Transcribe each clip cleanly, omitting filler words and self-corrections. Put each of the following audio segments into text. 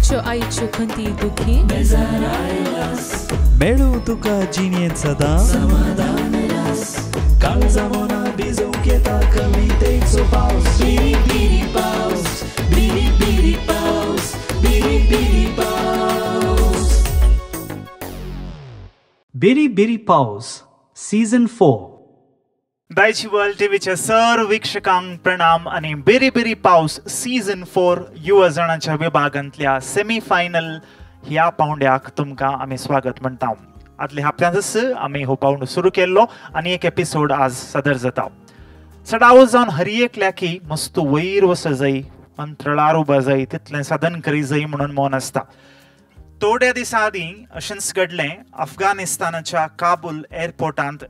आमच्यो आईच्यो खंती दुखी मेळू तुका जिणेत सदा समाधान रस काळजा मोना भिजवूंक येता कवितेचो पावस बिरी बिरी पावस बिरी बिरी पावस बिरी बिरी पावस बिरी बिरी पावस सीझन 4 दायची वर्ल्ड टीव्हीच्या सर्व वीक्षकांक प्रणाम आणि बेरी बेरी पावस सीझन 4 युवा जणांच्या विभागांतल्या सेमी फायनल ह्या पावंड्याक तुमकां आमी स्वागत म्हणटा. आदल्या हप्त्यांतच आमी हो पावंड सुरू केल्लो आणि एक एपिसोड आज सदर जाता. चढावो जावन हरियेक लाकी मस्त वयर वच जाय, मंत्रळार उबा जाय, तितलें साधन करी जाय म्हणून मौन आसता. थोड्या दिसां आदीं अशेंच घडलें. अफगाणिस्तानाच्या काबूल एअरपोर्टांत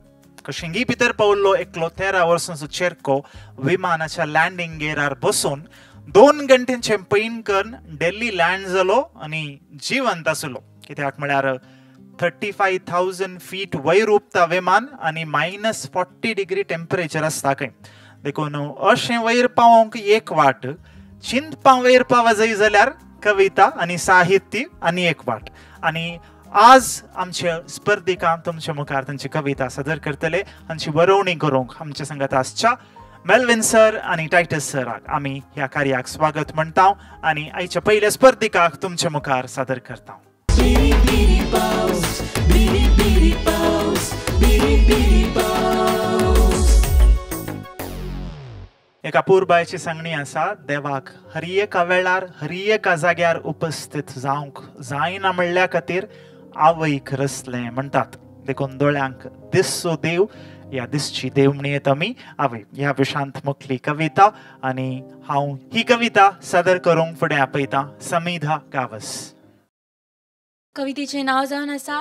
कशिंगी भितर पावल्लो एकलो 13 वर्सांचो चेरको विमानाच्या लँडिंग गेरार बसून 2 घंट्यांचे पैन करून दिल्ली लँड जालो आणि जिवंत आसलो. कित्याक म्हळ्यार 35,000 फीट वयर उपता विमान आणि -40 डिग्री टेम्परेचर आसता खंय. देखून अशें वयर पावोंक एक वाट, चिंतपां वयर पावा जाय जाल्यार कविता आणि साहित्य आणि एक वाट. आणि आज आमचे स्पर्धिकां तुमच्या मुखार तांची कविता सादर करतले. हांची बरोवणी करूंक आमच्या संगत आसच्या मेल्विन सर आणि टायटस सराक आमी ह्या कार्याक स्वागत म्हणटा आणि आयच्या पयल्या स्पर्धिकाक तुमच्या मुखार सादर करता. बिरी बिरी पावस बिरी बिरी पावस बिरी बिरी पावस. एका पुरबायची सांगणी आसा, देवाक हर एका वेळार हर एका जाग्यार उपस्थित जावंक जायना म्हणल्या खातीर आवयक रसलें म्हणटात. देखून दोळ्यांक दिसचो देव या दिसची देव म्हणयत आमी आवय. ह्या विशांत मुखली कविता आणि हांव ही कविता सादर करूंक फुडें आपयता समिधा गावस. कवितेचें नांव जावन आसा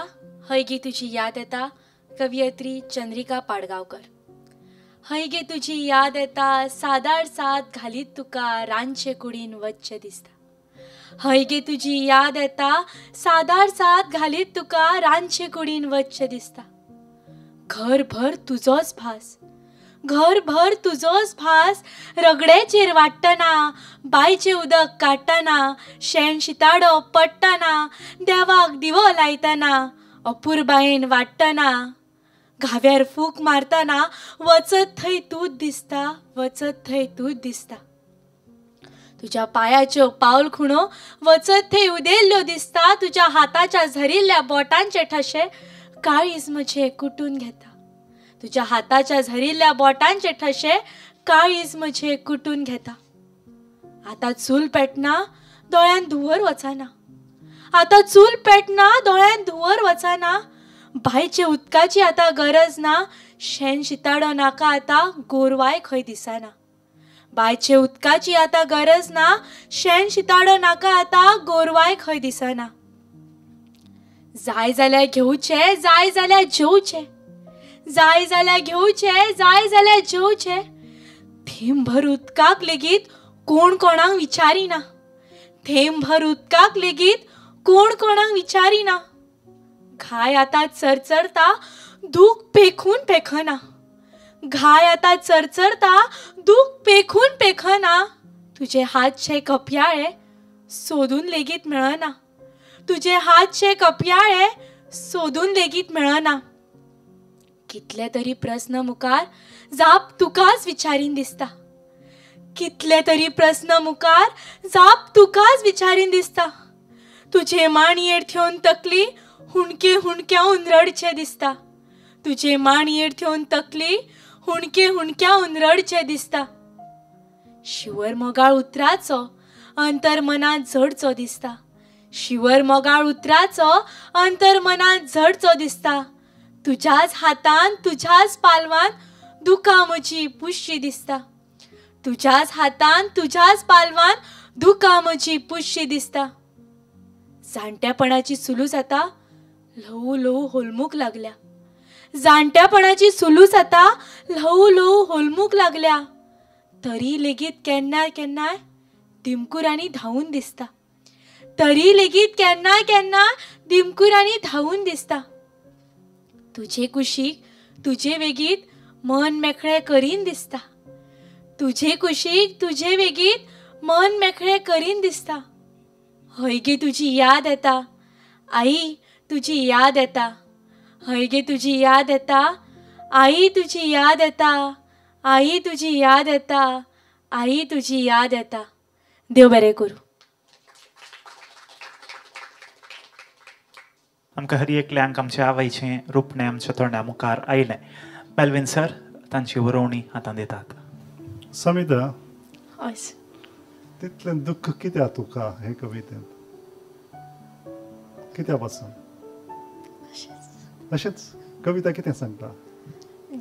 हय गे तुजी याद येता, कवयित्री चंद्रिका पाडगांवकर. हय गे तुजी याद येता, सादार साद घालीत तुका रानचे कुडीन वच्चे दिसता. हय गे तुजी याद येता, सादार साद घालीत तुका रानचे कुडीन वच्चे दिसता. घरभर तुजोच भास, घरभर तुजोच भास, रगड्याचेर वाडटना, बांयचें उदक काडटना, शेण शिताडो पडटना, देवाक दिवो लायतना, अपुरबायेन वाडटना, घाव्यार फूक मारतना, वचत थंय तूच दिसता, वचत थंय तूच दिसता. तुज्या पायाच्यो पावल खुणो वचत थंय उदेल्ल्यो दिसता. तुज्या हाताच्या झरिल्ल्या बोटांचे ठशे काळीज म्हजे कुटून घेता. तुज्या हाताच्या झरिल्ल्या बोटांचे ठशे काळीज म्हजे कुटून घेता. आतां चूल पेटना, दोळ्यान धुंवर वचना. आतां चूल पेटना, दोळ्यान धुंवर वचना. बांयचे उदकाची आतां गरज ना, शेण शिताडो नाका आतां, गोरवाय खंय दिसना. बांयचे उदकाची आतां गरज ना, शेण शिताडो नाका आतां, गोरवाय खंय दिसना. जाय जाल्यार घेवचे, जाय जाल्यार जेवचे, जाय जाल्यार घेवचे, जाय जाल्यार जेवचे. थेंबभर उदकाक लेगीत कोण कोणाक विचारिना. थेंबभर उदकाक लेगीत कोण कोणाक विचारिना. घाय आतां चरचरता, दूख पेखून पेखना. घाय आतां चरचरता, दूख पेखून पेखना. तुजे हातचे कपयाळे सोदून लेगीत मेळना. तुजे हातचे कपयाळे सोदून लेगीत मेळना. कितले तरी प्रस्न मुखार जाप तुकाच विचारीन दिसता. कितले तरी प्रस्न मुखार जाप तुकाच विचारीन दिसता. तुजे माणयेर ठेवन तकली हुणके हुणक्यावन रडचे दिसता. तुजे माणयेर ठेवन तकली हुणके हुणक्यावन रडचे दिसता. शिवर मोगाळ उतराचो अंतर मनात झडचो दिसता. शिवर मोगाळ उतराचो अंतर मनात झडचो दिसता. तुज्याच हातान तुज्याच पालवान दुकां म्हजी पुश्शी दिसता. तुज्याच हातान तुज्याच पालवान दुकां म्हजी पुश्शी दिसता. जाणट्यापणाची सुलूस आतां ल्हवू ल्हवू होलमूक लागल्या. जाणट्यापणाची सुलूस आतां ल्हवू ल्हवू होलमूक लागल्या. तरी लेगीत केन्नाय केन्नाय दिमकुरांनी धांवून दिसता. तरी लेगीत केन्नाय केन्नाय दिमकुरांनी धांवून दिसता. तुजे कुशीक तुजे वेगीत मन मेकळें करीन दिसता. तुजे कुशीक तुजे वेगीत मन मेकळें करीन दिसता. हय गे तुजी याद येता, आई तुजी याद येता. हय गे तुजी याद येता, आई तुजी याद येता, आई तुजी याद येता, आई तुजी याद येता. देव बरें करूं. आमकां हर एकल्यांक आमच्या आवयचें रुपणें आमच्या तोंडा मुखार आयलें. मेल्विन सर तांची बरोवणी आतां दितात. समिता, हय तितलें दुख्ख कित्याक तुका हे कवितेंत? कित्या पासून? अशेंच कविता कितें सांगता?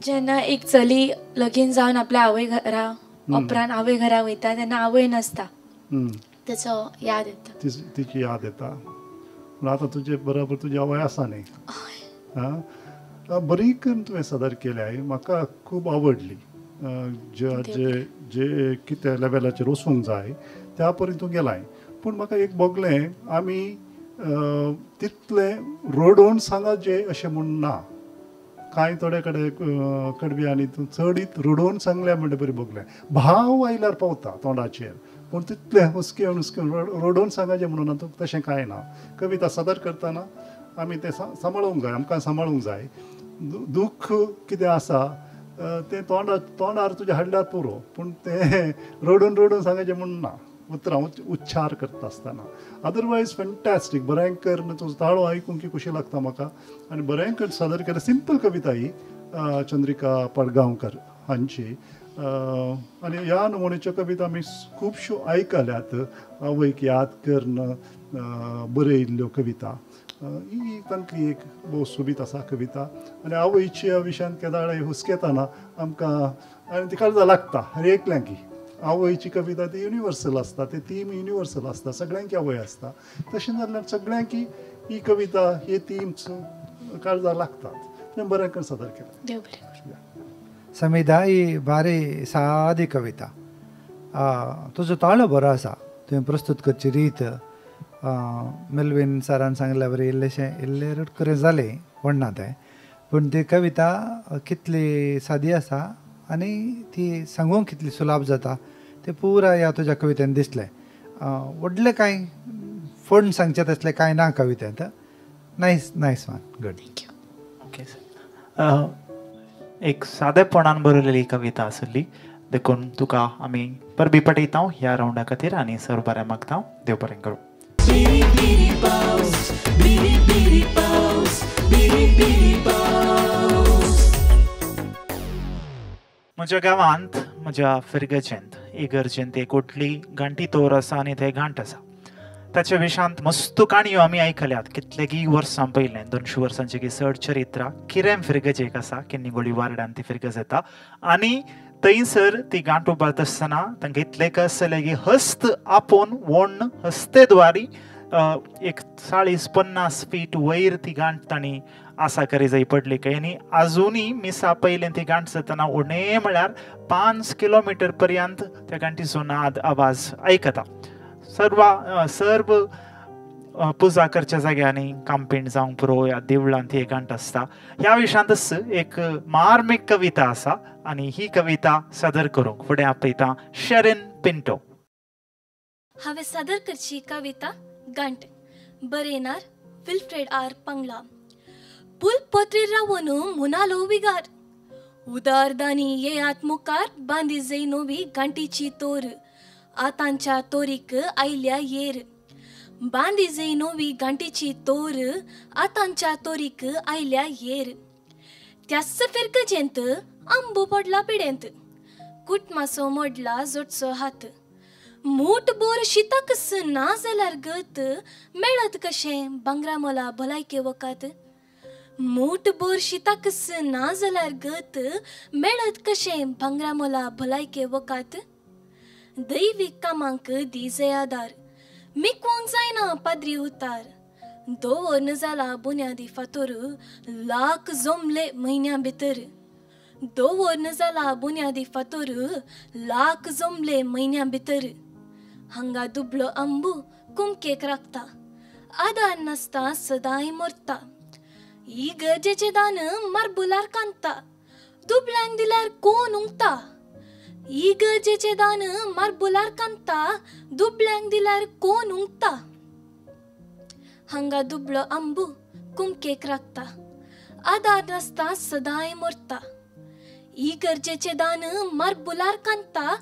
जेन्ना एक चली लगीन जावन आपल्या आवय घरा उपरांत आवय घरा वयता तेन्ना आवय नासता, तेचो याद येता, तिची याद येता. पूण आतां तुजे बरोबर तुजी आवय आसा न्ही? बरी करून तुवें सादर केल्या. म्हाका खूब आवडली. जे कितें लेवलाचेर वचूंक जाय त्या पर्यंत तूं गेलाय. पूण म्हाका एक भोगलें, आमी तितलें रडोवन सांगात जे अशें म्हूण ना. कांय थोडे कडेन कडब्यांनी तूं चडीत रडोवन सांगल्या म्हणटा बरी भोगलें. भाव आयल्यार पावता तोंडाचेर, पूण तितलें हुस्केवन रडोवन सांगाचें म्हणून तशें कांय ना. कविता सादर करतना आमी तें सांबाळूंक जाय, आमकां सांबाळूंक जाय. दुख्ख कितें आसा तें तोंडार तुज्या हाडल्यार पुरो, पूण तें रडून सांगाचें म्हणून ना. उतरां उच्चार करता आसतना. अदरवायज फॅन्टॅस्टीक. बरेंकर तुजो ताळो आयकूंक की खुशी लागता म्हाका. आनी बरेंकर सादर केल्या. सिंपल कविता ही चंद्रिका पाडगांवकर हांची. आनी ह्या नमुनेच्यो कविता आमी खुबश्यो आयकल्यात. आवयक याद करून बरयल्ल्यो कविता. ही तांतली एक भोव सोबीत आसा कविता. आनी आवयच्या विशयान केदाळे हुस्केताना आमकां आनी ती काळजां लागता हर एकल्यांकी. आवयची कविता ती युनिवर्सल आसता, ते थीम युनिवर्सल आसता, सगळ्यांकी आवय आसता. तशें जाल्यार सगळ्यांकी ही कविता हे थीम्स काळजां लागतात. बरें करून सादर केलें. समिधा ही भारी सादी कविता. तुजो ताळो बरो आसा, तुवें प्रस्तूत करची रीत मेल्विन सरान सांगल्या बरें इल्लें रडकरें जालें कोण ना तें. पूण ती कविता कितली सादी आसा आनी ती सांगूंक कितली सुलाभ जाता तें पुराय ह्या तुज्या कवितेन दिसलें. व्हडलें कांय फंड सांगचें तसलें कांय ना कवितेंत. Nice one, good. Okay sir. एक सादेपणान बरयलेली कविता आसली, देखून तुका आमी परबी पटयता ह्या रावंडा खातीर आनी सर बरें मागता. देव बरें करूं. म्हज्या गांवांत म्हज्या फिरगेचेंत इगर्जेंत एक व्हडली गांठी तोर आसा आनी थंय घांट आसा. ताच्या विशांत मस्त काणयो आमी आयकल्यात. कितलेगी वर्सां पयलें 200 वर्सांची की चड चरित्रां किरें फिरगेजेक आसा. किन्नीगोडी वार्डान ती फिरगज येता आनी थंयसर ती गांठ उबारता आसतना तांकां इतलें कसलें की हस्त आपोवन व्हड हस्तेद्वारी एक 40-50 फीट वयर ती गांठ तांणी आसा करी जाय पडली काय. आनी आजुनूय मिसा पयलें ती गांठ जातना उणें म्हळ्यार 5 किलोमिटर पर्यंत त्या गांठीचो नाद आवाज आयकता. सर्व पुजा करच्या जाग्यांनी कांपीण जावंक पुरो ह्या देवळांत ही गांठ आसता. ह्या विशयांतच एक मार्मीक कविता आसा आनी ही कविता सादर करूंक फुडें आपयता शेरिन पिंटो. हांवें सादर करची कविता गांठ. बरयणार विल्फ्रेड आर पंगला. पुल पत्रीर रावून मुनालो विगार. उदारदानी येयात मुखार बांदी जै नोवी गांठीची तोर. आतांच्या तोरीक आयल्या येर. बांदी जै नोवी गांठीची तोर. आतांच्या तोरीक आयल्या येर. त्याच फिरगजेंत आंबो पडला पिडेंत. कुटमासो मोडला जोडचो हात. मूठ बोर शिताक ना जाल्यार गत. मेळत कशें भांगरा मोला भलायके वकात. मूठ बोर शिताक ना जाल्यार गत. मेळत कशें भांगरा मोला भलायके वकात. दैवीक कामांक दिजे आदार. मिकवंक जायना पाद्री उतार. दवरन जाला बुन्यादी फातोर. लाख जमले म्हयन्या भितर. दवरन जाला बुन्यादी फातोर. लाख जमले म्हयन्या भितर. हांगा दुबळो आंबू कुमकेक राखता. आदार नासता सदांय मरता. ही गरजेचे दान मारबुलार कांता. दुबळ्यांक दिल्यार कोण उंगता. ही गरजेचे दान मारबुलार कांता. दुबळ्यांक दिल्यार कोण उंगता. हांगा दुबळो आंबू कुमकेक राखता आदार नासता सदांय मरता ई गरजेचे दान मार बुलार कांता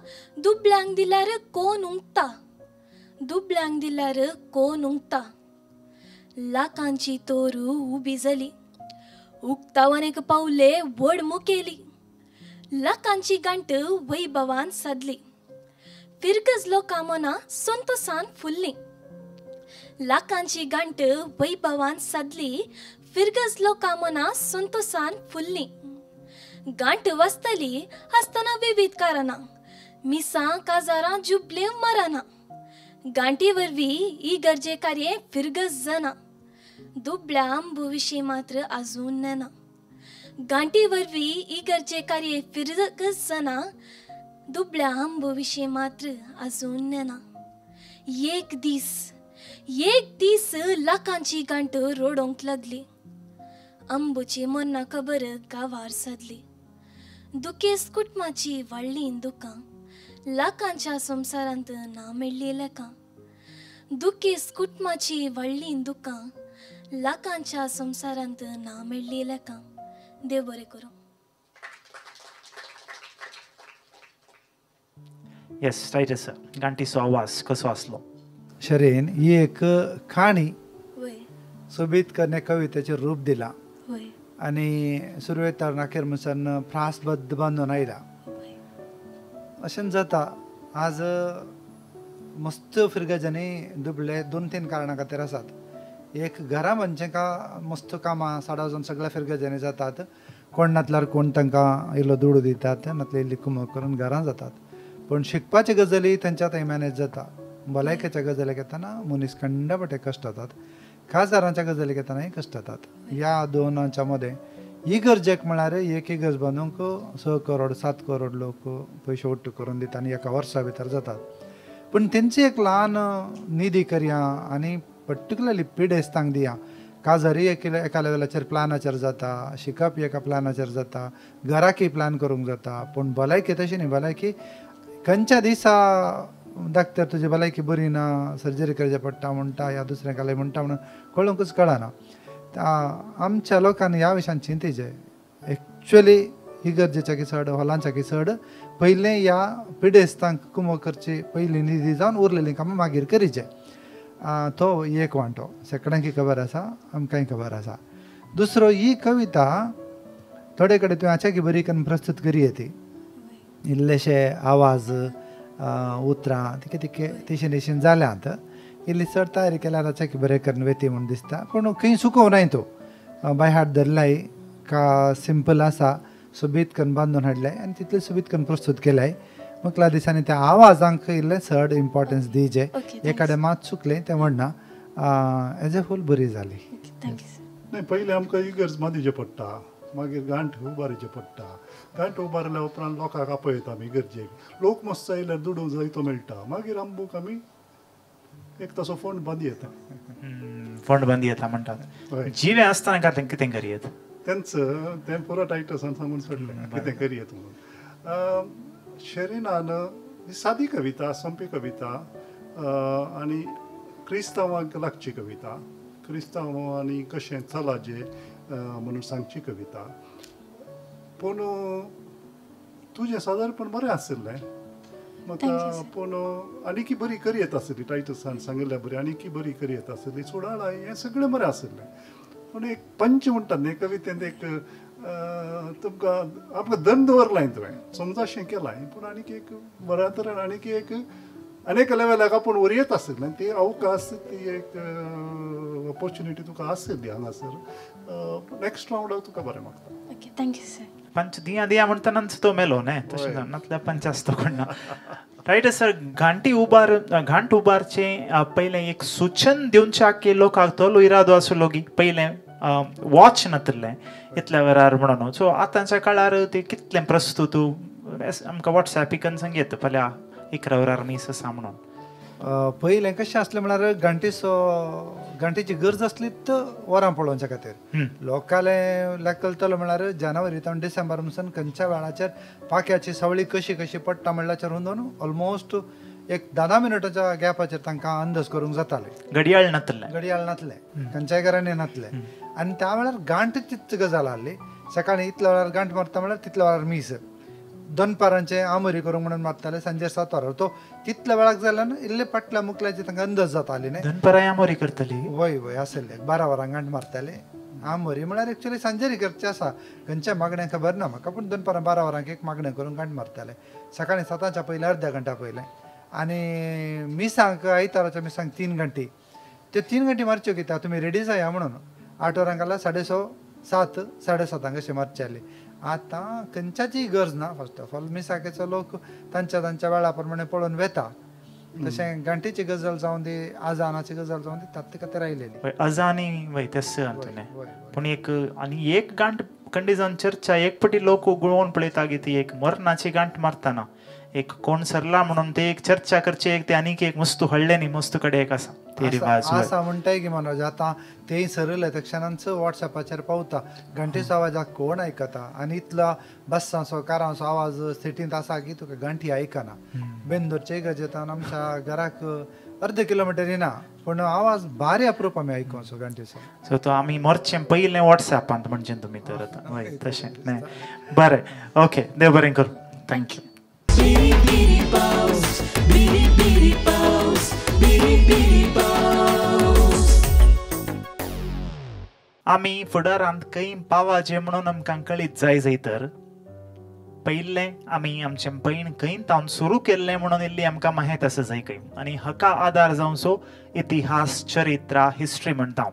दुबळ्यांक दिल्यार कोण उंगता दुबळ्यांक दिल्यार कोण उंगता लाखांची तोरू उबी जाली उक्तावनेक पावले व्हड मुखेली लाखांची गांठ वैभवान सादली फिरगजलो कामना संतोषान फुल्ली लाखांची गांठ वैभवान सादली फिरगजलो कामना संतोषान फुल्ली गांठ वाचतली आसतना विविध कारणां मिसां काजारां जुबले मराना गांठी वरवीं ही गरजे कार्ये फिरगज जाना दुबळ्या आंबू विशीं मात्र आजून नेना गांठी वरवीं ही गरजे कार्ये फिरगज जाना दुबळ्या आंबू विशीं मात्र आजून नेना एक दीस लाखांची गांठ रोडोंक लागली आंबूची मरना खबर गांवार सादली दुखेस कुटुंबाची वाडली दुकां लाखांच्या संसारांत ना मेळ्ळी लेकां दुखेस कुटुंबाची वाडली दुकां लाखांच्या संसारांत ना मेळ्ळी लेकां देव बरें करूं. येस टायटस सर गांठीचो आवाज कसो आसलो. शरेन ही एक काणी वय सोबीत करणे कवितेचे रूप दिला वय आणि सुरवेतार नाखेर म्हणसन फ्रासबद्ध बांदून आयला. वय अशें जाता आज मस्त फिरगजांनी दुबळे 2-3 कारणां खातीर आसात. एक घरा मनशांका मस्त कामां साडा वचून सगळ्या फिरगजांनी जातात. कोण नातल्यार कोण तांकां इल्लो दुडू दितात नातले इल्ली कुमक करून घरां जातात. पण शिकपाचे गजाली तेंच्या थंय मॅनेज जाता. भलायकेच्या गजालीक येताना मनीस खंडपटे कश्ट जातात. खासदारांच्या गजालीक येतानाय कश्ट जातात. ह्या दोनांच्या मध्ये ही गरजेक म्हळ्यार एक इगर्ज बांदूंक 6 करोड 7 करोड लोक पयशे उट्ट करून दिता आनी एका वर्सा भितर जातात. पण तेंची एक ल्हान निधी करया आनी पर्टिक्युलरली पिडेस्तांक दिया. काजारी एका लेवलाचेर प्लॅनाचेर जाता, शिकप एका प्लॅनाचेर जाता, घराकी प्लॅन करूंक जाता. पूण भलायकी तशी न्ही. भलायकी खंयच्या दिसा डाक्टर तुजी भलायकी बरी ना सर्जरी करचें पडटा म्हणटा या दुसऱ्या काले म्हणटा म्हणून कळोवंकच कळना. आमच्या लोकांनी ह्या विशयान चिंतेचें. एक्चुअली ही गरजेच्या की चड हॉलांच्या की चड पयलें ह्या पिडेस्तांक कुमो करची पयली निधी जावन उरलेलीं कामां मागीर करीचें. तो एक वांटो. सेकंडांकी खबर आसा आमकांय खबर आसा. दुसरो ही कविता थोडे कडेन तुवें हाच्या की बरी करून प्रस्तूत करी येती. इल्लेशे आवाज उतरां तिके तिके तेशें तेशें जाल्यांत इल्ली चड तयारी केल्यार हाच्या की बरें करून वेती म्हूण दिसता. पूण खंय सुकोव नाय तो बाय हार्ट धरलाय का सिंपल आसा सोबीत करून बांदून हाडलाय आनी तितले सोबीत करून प्रस्तूत केल्याय. मुखला दिसांनी त्या आवाजांक इल्लें चड इम्पॉर्टन्स दिवचें. एकाडें मात चुकलें तें म्हणना एज ए होल बरी जाली. नाही पयलीं आमकां इगर्ज बांदचें पडटा मागीर गांठ उबारचें पडटा. गांठ उबारल्या उपरांत लोकांक आपयता आमी गरजेक. लोक मस्त आयल्यार दुडू जायतो मेळटा. मागीर आंबूक आमी एक तसो फंड बांदी येता. फंड बांदी येता म्हणटात. जिवे आसतना काय तें कितें करियेत तेंचं तें पुरो टायटसान सांगून सोडलें कितें करियेत म्हणून. शेरिनान ही सादी कविता संपी कविता आनी क्रिस्तांवांक लागची कविता. क्रिस्तांवांनी कशें चलाचें म्हणून सांगची कविता. पूण तुजें सादारणपण बरें आशिल्लें म्हाका. पूण आनीकी बरी करियत आसली टायटसान सांगिल्ल्या बरी आनीकी बरी करियत आसली. सुडाळाय हें सगळें बरें आशिल्लें. पूण एक पंच म्हणटात न्ही कवितेंत एक तुमकां आमकां दंड दवरलाय तुवें समजाशें केलाय. पूण आनीक एक बऱ्या तरेन आनीक एक अनेक लेवलाक आपूण वरयत आशिल्लें. ती अवकाश ती एक ऑपॉर्च्युनिटी तुका आशिल्ली हांगासर. नेक्स्ट रावंडाक तुका बरें मागता. Okay thank you sir. पंच दिया दिया म्हणटनाच तो मेलो न्ही तशें नातल्या पंच आसता कोण ना. रायट सर घांट उबारचे पयलें एक सूचन दिवच्या की लोकांक तो इरादो आसलो की पयलें वॉच नातलें इतल्या वेळार म्हणून. सो आतांच्या काळार ते कितलें प्रस्तूत आमकां वॉट्सॅपिकान सांगेत फाल्यां 11 वरार मीस आसा म्हणून. पयलें कशें आसलें म्हळ्यार घंटेची गरज आसली वरां पळोवच्या खातीर. लोकांले लेखलतलो म्हळ्यार जानेवारी तावन डिसेंबर म्हणून खंयच्या वेळाचेर पाक्याची सवळी कशी कशी पडटा म्हणल्यार हुंदोन ऑलमोस्ट एक 10 मिनटाच्या गॅपाचेर तांकां अंदाज करूंक जाताले. घडयाळ नातले घडयाळ नातले, खंयच्याय घरांनी नातले. आनी त्या वेळार गांठ तीच गजाल आहली. सकाळीं इतल्या वेळार गांठ मारता म्हळ्यार तितल्या वेळार मीस. दनपारांचे आमोरी करूंक म्हणून मारताले, सांजे 7 वरांर. तो तितल्या वेळाक जाल्यार इल्ले पाटल्या मुकल्याचे तांकां अंदाज जाताली न्ही. दनपारां आमोरी करतली. वय वय आसले 12 वरांक गांठ मारताले. आमोरी म्हळ्यार एक्चुअली सांजेरी करचे आसा. खंयच्या मागण्या खबर ना म्हाका, पूण दनपारां 12 वरांक एक मागणें करून गांठ मारताले. सकाळीं 7च्या पयलीं अर्द्या घंटा पयलें. आनी मिसांक आयताराच्या मिसांक 3 घंटी. त्यो 3 घंटी मारच्यो कित्याक तुमी रेडी जाया म्हणून. 8 वरांक घाला 6:30 7 7:30 अशें मारचे आहले. आतां खंयच्याची गरज ना. फर्स्ट ऑफ ऑल मिसाकेचो लोक तांच्या वेळा प्रमाणे पळोवन वेता. तशें घंटेची गजाल जावन दी, आजानाची गजाल जावन दी, ताचे खातीर आयलेली. अजानी वय तें पूण एक गांठ कंडी जावन चर्चा एक पटी लोक गुळोवन पळयता की ती एक मरणाची गांठ मारतना एक कोण सरला म्हणून ते एक चर्चा करची. एक ते आनीक एक मस्तू हळ्ळे न्ही, मस्तू कडेन एक आसा ते रिवाज आसा म्हणटाय की मनोज. आतां तेय सरले त्या क्षणांच वॉट्सॅपाचेर पावता. घंटेचो आवाज कोण आयकता. आनी इतलो बस्सांचो कारांचो आवाज सिटींत आसा की तुका घंटी आयकना. बेंदूरचे गजेतान आमच्या घराक अर्द किलोमिटर येना, पूण आवाज भारी अप्रूप आमी आयकोसो घंटेचो. सो तो आमी मरचे पयलें वॉट्सॅपांत म्हणजे तुमी तर आतां हय तशें न्ही. बरें, ओके, देव बरें करूं. Thank you. Biri biri paus, biri biri paus, biri biri paus. आमी फुडारांत खंय पावाचे म्हणून आमकां कळीत जाय तर पयलें आमी आमचें पैण खंय तावन सुरू केल्लें म्हणून इल्ली आमकां माहीत आसा जाय खंय. आनी हाका आदार जावचो इतिहास, चरित्रा, हिस्ट्री म्हणटा.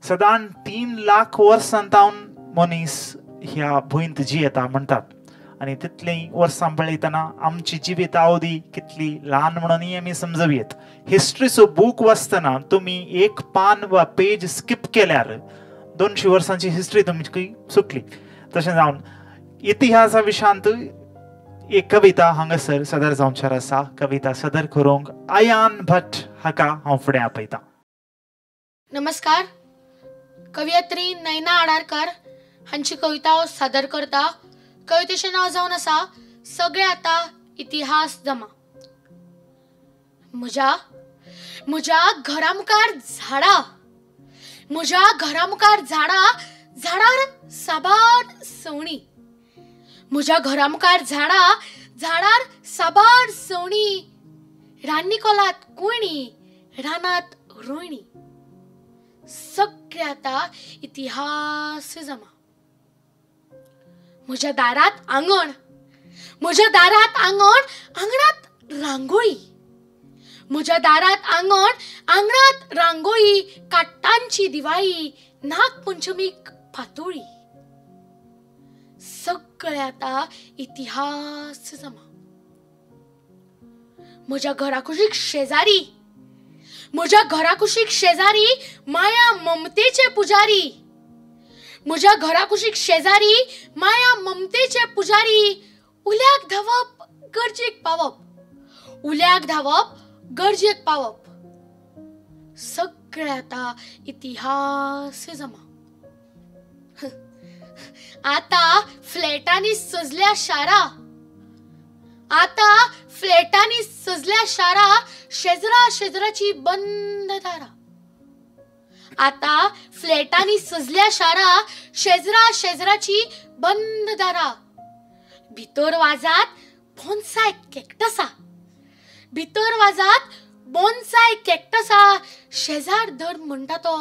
सदांच 3 लाख वर्सां तावन मनीस ह्या भुंयत जियेता म्हणटात. आनी तितलीं वर्सां पळयतना आमची जिवीत अवधी कितली ल्हान म्हणूनय आमी समजूं. हिस्ट्रीचो बूक वाचतना तुमी एक पान वा पेज स्किप केल्यार 200 वर्सांची हिस्ट्री तुमची सुटली. तशें जावन इतिहासा विशयांत एक कविता हांगासर सदर जावंचार आसा. कविता सदर करूंक आयान भट हाका हांव फुडें आपयतां. नमस्कार. कवयित्री नयना आडारकर हांची कविता हांव सादर करता. कवितेचें नांव जावन आसा सगळे आतां इतिहास जमा. म्हज्या घरा मुखार झाडां, म्हज्या घरा मुखार झाडार साबार सवणी. म्हज्या घरा मुखार झाडार साबार सवणी. रान्नी कोलात कुयणी, रानात रोयणी. सगळे आतां इतिहास जमा. म्हज्या दारात आंगण, आंगणात रांगोळी. म्हज्या दारात आंगणात रांगोळी. काट्टांची दिवाळी, नागपंचमीक फातोळी. सगळे आतां इतिहास जमा. म्हज्या घराकुशीक शेजारी, माया ममतेचे पुजारी. म्हज्या घराकुशीक शेजारी, माया ममतेचे पुजारी. उल्याक धावप गरजेक पावप. सगळे आतां इतिहास जमा. आतां फ्लॅटांनी सजल्या शारा, शेजराची बंद दारां. आतां फ्लॅटांनी सजल्या शारा, शेजराची बंद दारां. भितर वाजात बोन्साय कॅक्टसा. शेजार धर म्हणटा तो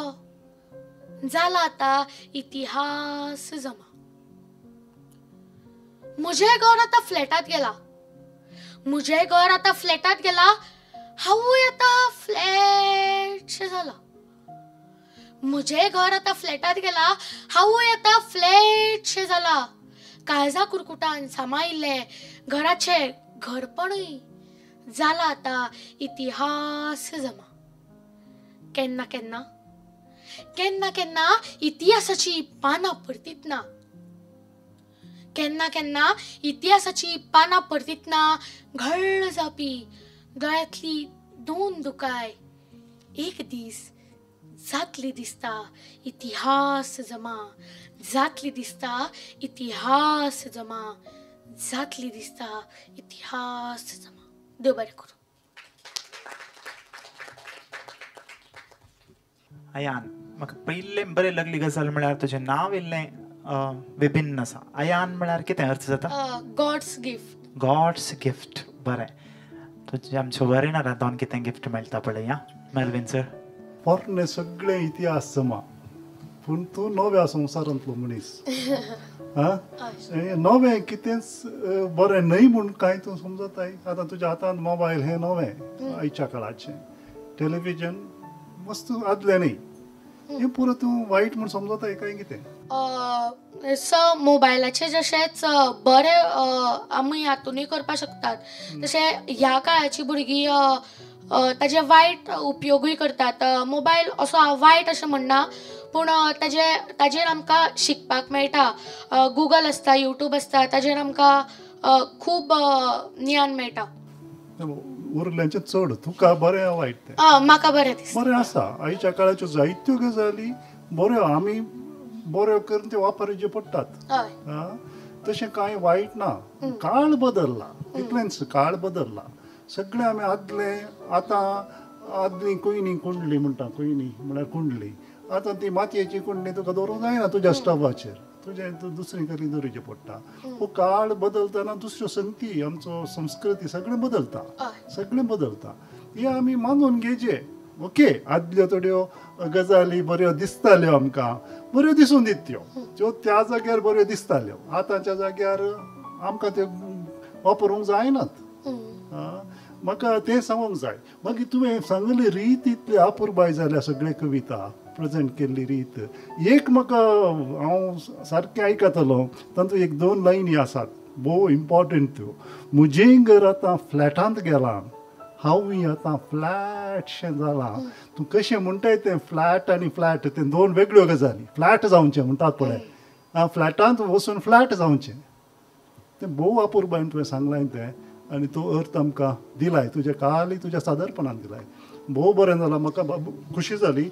जाला आतां इतिहास जमा. म्हजें घर आतां फ्लॅटात गेला. हांवूय आतां फ्लॅटशें जाला. म्हजें घर आतां फ्लॅटात गेला. हांवूय आतां फ्लॅटशें जाला. काळजा कुरकुटान सांबाळिल्लें घराचें घरपणूय जाला आतां इतिहास जमा. केन्ना केन्ना इतिहासाची पानां परतीतना. घळ जावपी गळ्यांतली 2 दुकाय एक दीस जातली दिसता इतिहास जमा. देव बरें करूं. अयान म्हाका पयले बरें लागली गजाल म्हळ्यार तुजें नांव इल्लें विभिन्न आसा. अयान म्हळ्यार कितें अर्थ जाता? God's gift. God's gift. बरें. तुजें आमच्या वरिणार दोन कितें गिफ्ट मेळटा पळय. या मेल्विन सर. पोरणे सगळे इतिहास जमा पूण तूं नव्या संवसारांतलो मनीस. नवें कितेंच बरें न्हय म्हूण कांय तूं समजताय. आतां तुज्या हातांत मोबायल हें नवें आयच्या काळाचें. टेलिव्हिजन वस्तू आदलें न्हय. हें पुरो तूं वायट म्हूण समजताय काय कितें? मोबायलाचे जशेंच बरे आमी हातूनय करपाक शकतात तशें ह्या काळाची भुरगीं ताजे वायट उपयोगूय करतात. मोबायल असो वायट अशें म्हणना पूण ताजेर आमकां शिकपाक मेळटा. गुगल आसता, यूट्यूब आसता, ताजेर आमकां खूब ज्ञान मेळटा. उरल्यांचें चड तुका बरें वायट तें? म्हाका बरें दिसता. बरें आसा. आयच्या काळाच्यो जायत्यो गजाली बऱ्यो आमी बऱ्यो करून त्यो वापरच्यो पडटात. तशें कांय वायट ना. काळ बदलला इतलेंच. काळ बदलला. सगळें आमी आदली कुयणी कुंडली म्हणटा. कुयणी म्हळ्यार कुंडली. आतां ती मातयेची कुंडली तुका दवरूंक जायना तुज्या स्टवाचेर. तुजें तूं दुसरी करी दवरचें पडटा. हो काळ बदलतना दुसऱ्यो संगती आमचो संस्कृती सगळें बदलता. सगळें बदलता. हे आमी मानून घेवचें. ओके. आदल्यो थोड्यो गजाली बऱ्यो दिसताल्यो आमकां बऱ्यो दिसून दित्यो त्यो त्या जाग्यार बऱ्यो दिसताल्यो. आतांच्या जाग्यार आमकां त्यो वापरूंक जायनात. म्हाका तें सांगूंक जाय. मागीर तुवें सांगली रीत इतली अपुरबाय जाल्या सगळे कविता प्रेजेंट केल्ली रीत. एक म्हाका हांव सारकें आयकतलो तातूंत 1-2 लायनी आसात भोव इम्पॉर्टंट त्यो. म्हजें घर आतां फ्लॅटांत गेलां. हांवूय आतां फ्लॅटशें जालां. तूं कशें म्हणटाय तें फ्लॅट आनी फ्लॅट तें 2 वेगळ्यो गजाली. फ्लॅट जावचें म्हणटात पळय. फ्लॅटांत वचून फ्लॅट जावचें तें भोव अपुरबायेन तुवें सांगलां तें. आनी तो अर्थ आमकां दिलाय. तुज्या काळी तुज्या सादरपणान दिलाय. भोव बरें जालां. म्हाका खुशी जाली.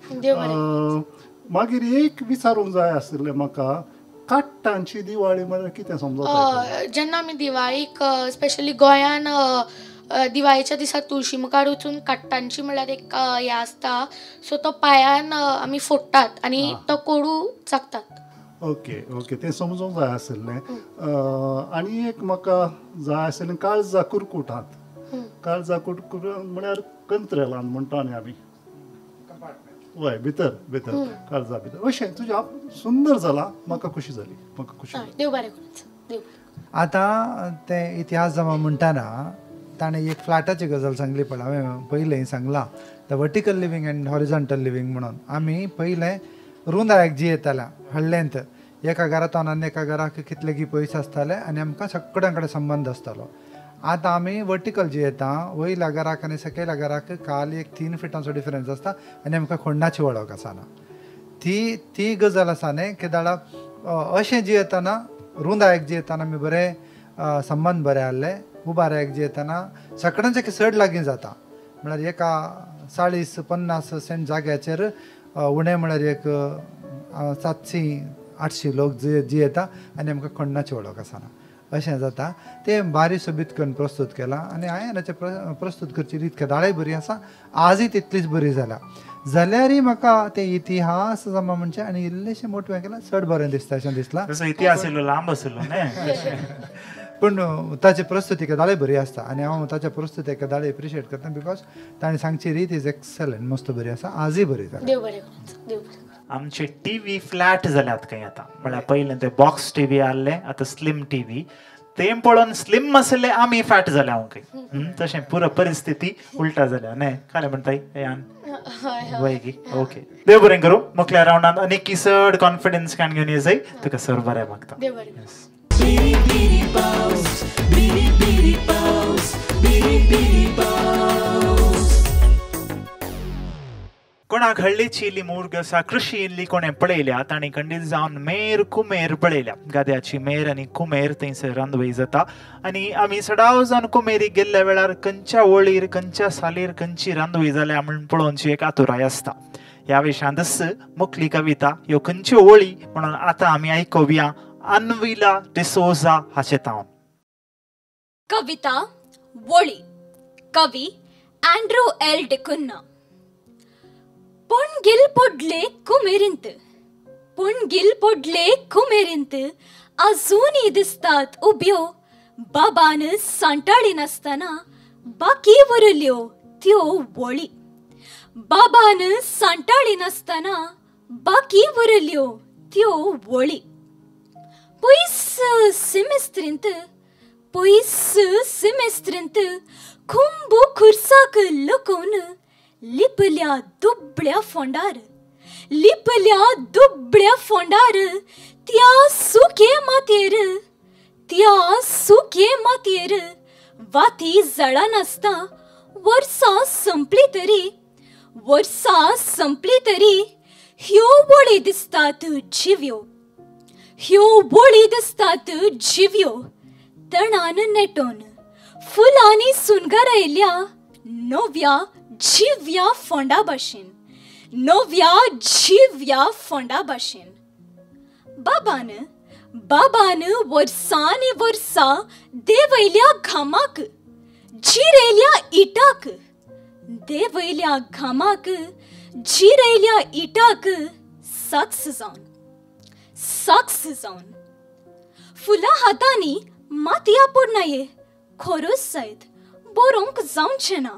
मागीर एक विचारूंक जाय आशिल्लें म्हाका. काट्टांची दिवाळी म्हळ्यार कितें समजता? जेन्ना आमी दिवाळीक स्पेशली गोंयान दिवाळीच्या दिसा तुळशी मुखार वचून काट्टांची म्हळ्यार एक हें आसता. सो तो पांयान आमी फोडटात आनी तो कोडू चाखतात. ओके. ओके. तें समजूंक जाय आशिल्लें. आनी एक म्हाका जाय आशिल्लें काळजा कुरकुटात. काळजा कुरकुट म्हळ्यार कंत्रेलान म्हणटा न्ही आमी. वय भितर भितर काळजा भितर अशें तुजें सुंदर जालां. म्हाका खुशी जाली. म्हाका खुशी जाली. देव बरें करूं. आतां तें इतिहास जमा म्हणटाना ताणें एक फ्लॅटाची गजाल सांगली पळय. हांवें पयलें सांगलां the vertical living and horizontal living म्हणून. आमी पयलें रुंदायेक जियेताले हडलेंत. एका घरांतल्यान आनी एका घराक कितले पयस आसताले आनी आमकां सगळ्यां कडेन संबंद आसतालो. आतां आमी वर्टिकल जियेता. वयल्या घराक आनी सकयल्या घराक खाली 3 फिटांचो डिफरन्स आसता आनी आमकां कोणाची वळख आसना. ती गजाल आसा न्ही की दाडा अशें जियेतना रुंदायेक जियेतना आमी बरें संबंद बरें आहले. उबाऱ्याक जियेतना सगळ्यांचे चड लागीं जाता. म्हळ्यार एका 40-50 सेंट जाग्याचेर उणें म्हळ्यार एक 700-800 लोक जियेता आनी आमकां कोणाची वळख आसना. अशें जाता. तें बारी सोबीत करून प्रस्तूत केलां आनी हांवें प्रस्तूत करची रीत केदाळय बरी आसा. आजय तितलीच बरी जाल्या. जाल्यारय म्हाका ते इतिहास जमा म्हणचे आनी इल्लेशें मोठें केलां चड बरें दिसता अशें दिसलां. इतिहास लांब आशिल्लो पूण ताची प्रस्तुती केदाळय बरी आसता आनी हांव ताच्या प्रस्तुती केदाळय एप्रिशिएट करता बिकॉज ताणें सांगची रीत इज एक्सलंट. मस्त बरी आसा. आजय बरी जाल्या. आमचे टीव्ही फ्लॅट जाल्यात खंय आतां. म्हळ्यार पयलें ते बॉक्स टीव्ही आहले आतां स्लिम टीव्ही. तें पळोवन स्लिम आसले आमी फॅट जाल्या हांव खंय. तशें पुरो परिस्थिती उलटा जाल्या न्हय. काय म्हणटाय यान वैगी. ओके. देव बरें करूं. मुखल्या रावंडांत आनी किसड कॉन्फिडन्स कान घेवन येजय. तुका सर बरें मागता. Biri biri paus, biri biri paus, biri biri paus. कोणाक हळ्ळीची लिमूर्ग आसा कृषी इल्ली कोणें पळयल्या तांणी खंडीत जावन मेर कुमेर पळयल्या. गाद्याची मेर आनी कुमेर थंयसर रांदवई जाता आनी आमी सडाव जावन कुमेरीक गेल्ल्या वेळार खंयच्या ओळीर खंयच्या सालीर खंयची रांदवई जाल्या म्हण पळोवनची एक आतुराय आसता. ह्या विशयांत मुखली कविता ह्यो खंयच्यो ओळी म्हणून आतां आमी आयकुया अन्विला डिसोजा हाचे तावन. कविता वोळी. कवी अँड्रू एल डिकुन्ना. पण पुणगिल पडले कुमेरिंत अजूनही दिसतात उब्यो बाबान सांटाळी नसताना बाकी उरल्यो त्यो वळी बाबान सांटाळी नसताना बाकी उरल्यो त्यो वळी पयस सिमेस्त्रींत खुंबू खुर्साक लकोन लिपल्या दुबळ्या फोंडार त्या सुके मातयेर वाती जळा नासता वर्सां संपली तरी ह्यो वळी दिसतात जिव्यो तणान नेटोन फुलांनी सुनगरयल्या नव्या जिव्या फोंडा भाशेन बाबान वर्सांनी वर्सां देवयल्या घामाक जिरेल्या इटाक साक्ष जावन फुलां हातांनी मातया पडनाये खोरोस सयत बोरोंक जावचें ना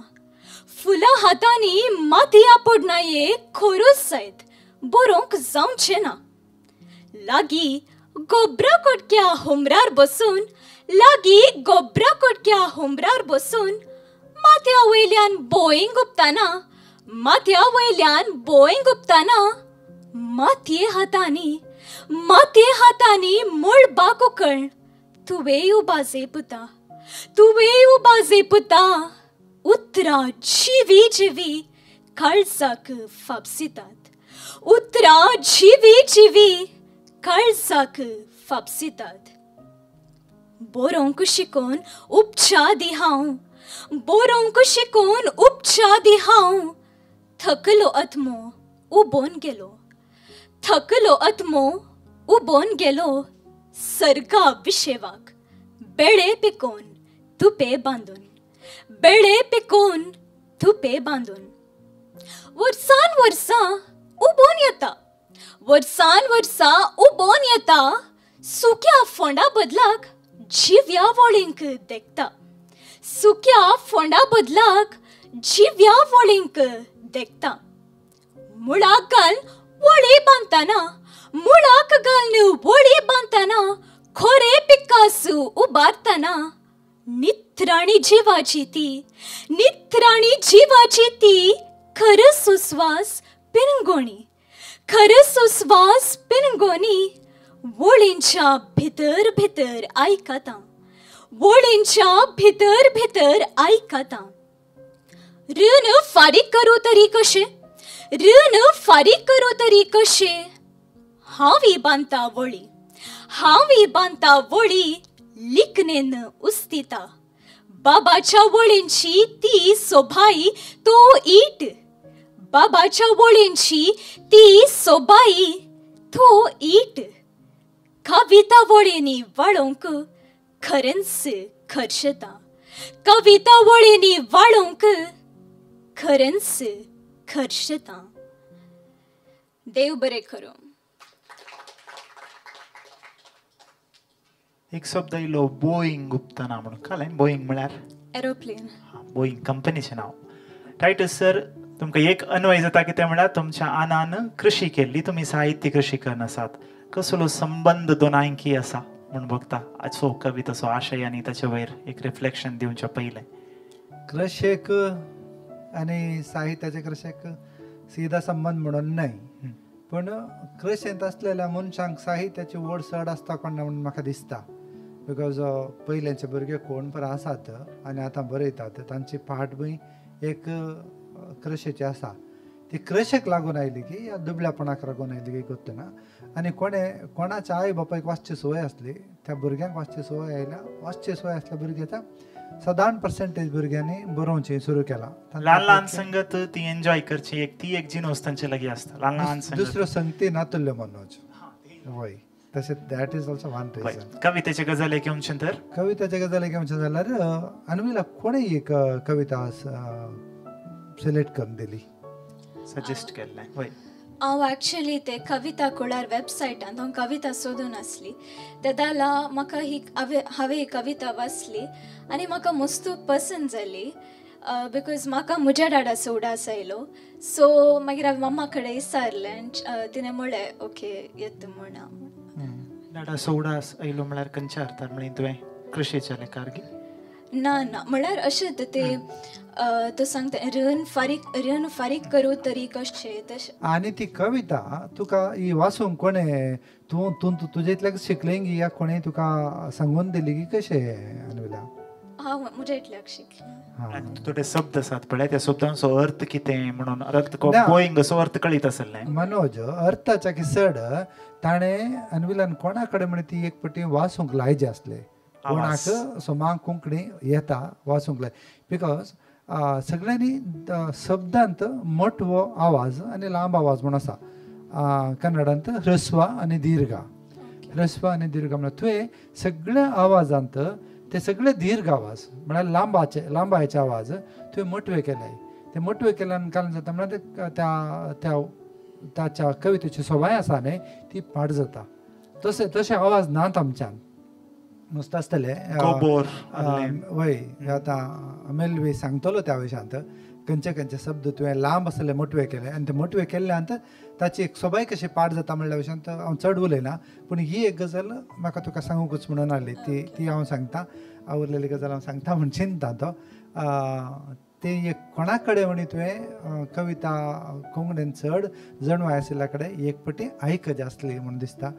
फुलां हातांनी मातया पडनाये खोरोस सयत बोरोंक जावचें ना लागी गोब्रा कोटक्या हुमरार बसून माथ्या वयल्यान बोईंग उपताना मातये हातांनी मूळ बाकोकळ तुवे उबा जेपुता उतरा जिवी काळजाक फापसितात बोरोंक शिकोन उपचा दी हांव थकलो अत्मो उबोन गेलो सर्गा विशेवाक बेळे पिकोन तुपे बांदून वर्सान उबोन येता सुक्या फोंडा बदलाक जिव्या वळींक देखता मुळाक घालन वळी बांदताना खोरे पिकासू उबारताना नित्राणी जीवाची ती खर सुस्वास पिरंगोणी वळींच्या भितर आयकता ऋण फारीक करू तरी कशे हावी बांदता वळी लिखनेन उस्तिता बाबाच्या वळींची ती सोभाई तो ईट कविता वळींनी वाळोंक खरेंच खर्शता देव बरे करो. एक शब्द इलो बोईंग उपतना म्हणून काले बोईंग म्हळ्यार एरोप्लेन बोईंग कंपनीचें नांव. टायटस सर तुमकां एक अन्वय जाता कितें म्हळ्यार तुमच्या आनान कृषी केल्ली तुमी साहित्य कृषी करन आसात कसलो संबंध दोनांकी आसा म्हूण बघता आजचो कविताचो आशय आनी ताचे वयर एक रिफ्लेक्शन दिवचे पयलें. कृषेक आनी साहित्याचे कृषेक सीधा संबंध म्हणून न्हय पण कृषेंत आसलेल्या मनशांक साहित्याची व्हड चड आसता कोणा म्हणून म्हाका दिसता. बिकॉज पयलेंचे भुरगे कोण पण आसात आनी आतां बरयतात तांची फाटभूंय एक कृषेची आसा. ती कृषेक लागून आयली की या दुबळ्यापणाक लागून आयली की गोत्त ना. आनी कोणाच्या आई बापायक वाचची संवय आसली त्या भुरग्यांक वाचची संवय आयल्या. वाचची संवय आसल्या भुरग्याच्या 7% भुरग्यांनी बरोवची सुरू केला. ल्हान संगत ती एन्जॉय करची ती एक जिनोस तांचे लागीं आसता. ल्हान दुसऱ्यो संगती नातुल्यो मनोज वय तशें that is also one reason. कवितेचे गजाली घेवचे तर कवितेचे गजाली घेवचे जाल्यार अन्विला कोणें एक कविता सिलेक्ट करून दिली. सजेस्ट केल्लें वय हांव एक्चुअली ते कविता कुळार वेबसायटान हांव कविता सोदून आसली तेदा लागून म्हाका हांवें ही कविता वाचली आनी म्हाका मस्त पसंद जाली बिकॉज म्हाका म्हज्या डाडाचो उडास आयलो सो मागीर हांवें मम्मा कडेन विचारलें आनी तिणें म्हणलें ओके येता म्हण डाडा सोडास आयलो म्हळ्यार खंयच्या अर्थान म्हणजे तुवें कृशीच्या लेखारगी ना ना म्हळ्यार अशें ते तो सांगता रन फारीक करूं तरी कशें तशें आनी ती कविता तुका ही वाचूंक कोणें तूं तुजे इतल्याक शिकलें की या कोणें तुका सांगून दिली की कशें अन्विला हांव म्हज्या इतल्याक शिकलें थोडे शब्द आसात पळय त्या शब्दांचो अर्थ कितें म्हणून अर्थ गोईंग असो अर्थ कळीत आसलें मनोज अर्थाच्या की चड ताणें अन्विलान कोणा कडेन म्हण ती एक पटी वाचूंक लायजे आसले कोणाक सोमांक कोंकणी येता वाचूंक लाय बिकॉज सगळ्यांनी शब्दांत मोठो आवाज आनी लांब आवाज म्हूण आसा कन्नडांत ह्रस्व आनी दीर्घ ह्रस्व आनी दीर्घ म्हणल्यार तुवें सगळ्या आवाजांत ते सगळे दीर्घ आवाज म्हळ्यार लांबायचे आवाज तुवें मोटवे केले ते मोटवे केल्यान कारण जाता म्हळ्यार ताच्या कवितेची सोबाय आसा न्ही ती पाड जाता तशे आवाज नात आमच्यान नुसतं आसतले वय आतां मेलवी सांगतलो त्या विशयांत खंयचे शब्द तुवें लांब आसले मोटवे केले आनी ते मोटवे केल्ल्यान ताची एक सोबाय कशी पाड जाता म्हणल्या विशयांत हांव चड उलयना पूण ही एक गजाल म्हाका तुका सांगूंकूच म्हणून आसली ती हांव सांगता आवरलेली गजाल हांव सांगता म्हूण चिंता तो ते एक कोणा कडेन म्हणी तुवें कविता कोंकणीन चड जणवाय आशिल्ल्या कडेन एक पटी आयकज आसली म्हूण दिसता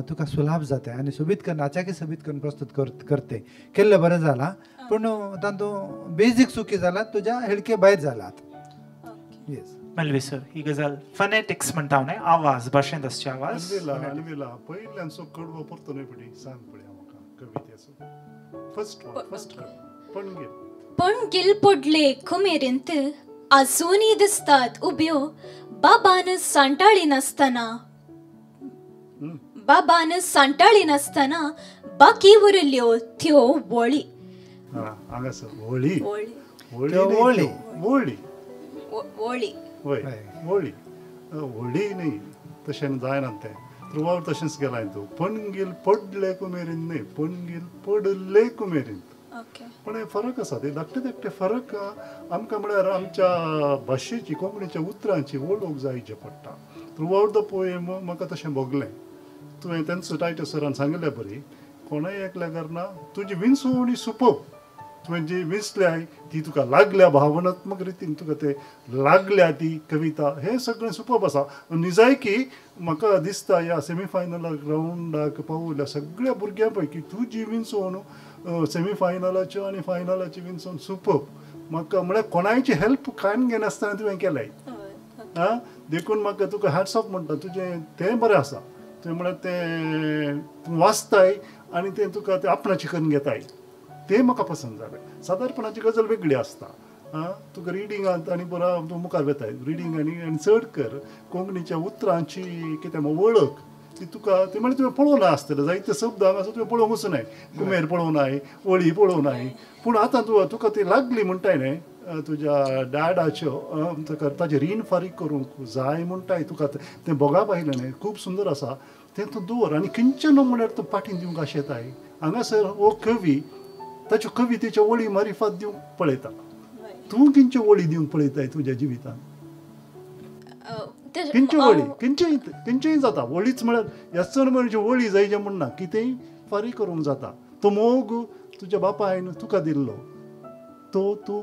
तुका सुलाभ जाता आनी सोबीत करून नाच्याकी सोबीत करून प्रस्तुत करते केल्लें बरें जालां पूण तातूंत बेजीक चुकी जाल्यात तुज्या हेळके भायर जाल्यात येस मेलवी सर ही गजाल फनेटिक्स म्हणटा न्हय आवाज भाशेंत आसचे आवाज अन्विला पयल्यानचो कडवो परतो न्हय पडी सांग पळया म्हाका कवितेचो फर्स्ट पणगेल पडले कुमेरींत आजूनय दिसतात उब्यो बाबान सांटाळी नासतना बाकी उरल्यो त्यो वळी हांगासर वळी व्हडी न्ही तशें जायना तें थ्रूआवट तशेंच गेलां तूं पणगेल पडले कुमेरीन न्ही पणगेल पडले कुमेरींत पण फरक आसा ते धाकटे फरक आमकां म्हळ्यार आमच्या भाशेची कोंकणीच्या उतरांची वळख जायची पडटा थ्रूआवट द पोएम म्हाका तशें भोगलें तुवें तेंचो टायटल सरान सांगलें बरी कोणाय एकल्या करना तुजी विंचवणी सुपप तुवें जी विंचल्या ती तुका लागल्या भावनात्मक रितीन तुका ते लागल्या ती कविता हें सगळें सुपप आसा निजायकी म्हाका दिसता ह्या सेमीफायनलाक रावंडाक पावल्या सगळ्या भुरग्यां पैकी तुजी विंचवण सेमीफायनलाच्यो आनी फायनलाची विंचवण सुपप म्हाका म्हळ्यार कोणायची हेल्प कांय घेनासतना तुवें केलें देखून म्हाका तुका हॅट्स ऑफ म्हणटा तुजें तें बरें आसा तुवें म्हळ्यार तें तूं वाचताय आनी तें तुका तें आपणाचें करून घेताय तें म्हाका पसंद जालें सादारणपणाची गजाल वेगळी आसता तुका रिडिंगांत आनी बरो तूं मुखार वेताय रिडिंग आनी चड कर कोंकणीच्या उतरांची कितें वळख ती तुका ती म्हणजे तुवें पळोवना आसतलें जायते शब्द हांगासर तुवें पळोवंक वचूनाय कुमेर पळोवनाय वळी पळोवनाय पूण आतां तुका ती लागली म्हणटाय न्हय तुज्या डॅडाच्यो तुका ताजें रीण फारीक करूंक जाय म्हणटाय तुका तें बोगाप आयलें न्हय खूब सुंदर आसा तें तूं दवर आनी खंयचें म्हळ्यार तूं पाठीन दिवंक अशें येताय हांगासर हो कवी ताच्यो कवितेच्यो वळी मारिफात दिवंक पळयता तूं खंयच्यो वळी दिवंक पळयताय तुज्या जिवितान खंयचेंय जाता वळीच म्हळ्यार ह्याच म्हणजे वळी जायचे म्हणना कितेंय फारीक करूंक जाता तो मोग तुज्या बापायन तुका दिल्लो तो तूं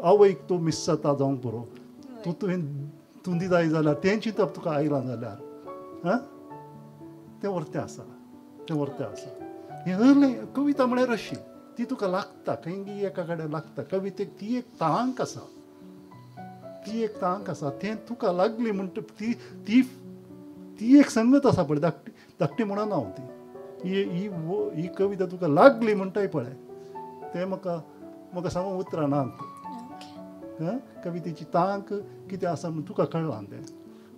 आवयक तो मिस जाता जावंक पुरो तूं दिताय जाल्यार तें चिंतप तुका आयलां जाल्यार तें वर्तें आसा हें हरलें कविता म्हळ्यार अशी ती तुका लागता खंय एका कडेन लागता कवितेक ती एक तांक आसा तें तुका लागली म्हणटा ती एक संगत आसा पळय धाकटी म्हणून हांव ती ही कविता तुका लागली म्हणटाय पळय तें म्हाका सांगूंक उतरां नात कवितेची तांक कितें आसा म्हण तुका कळ्ळां तें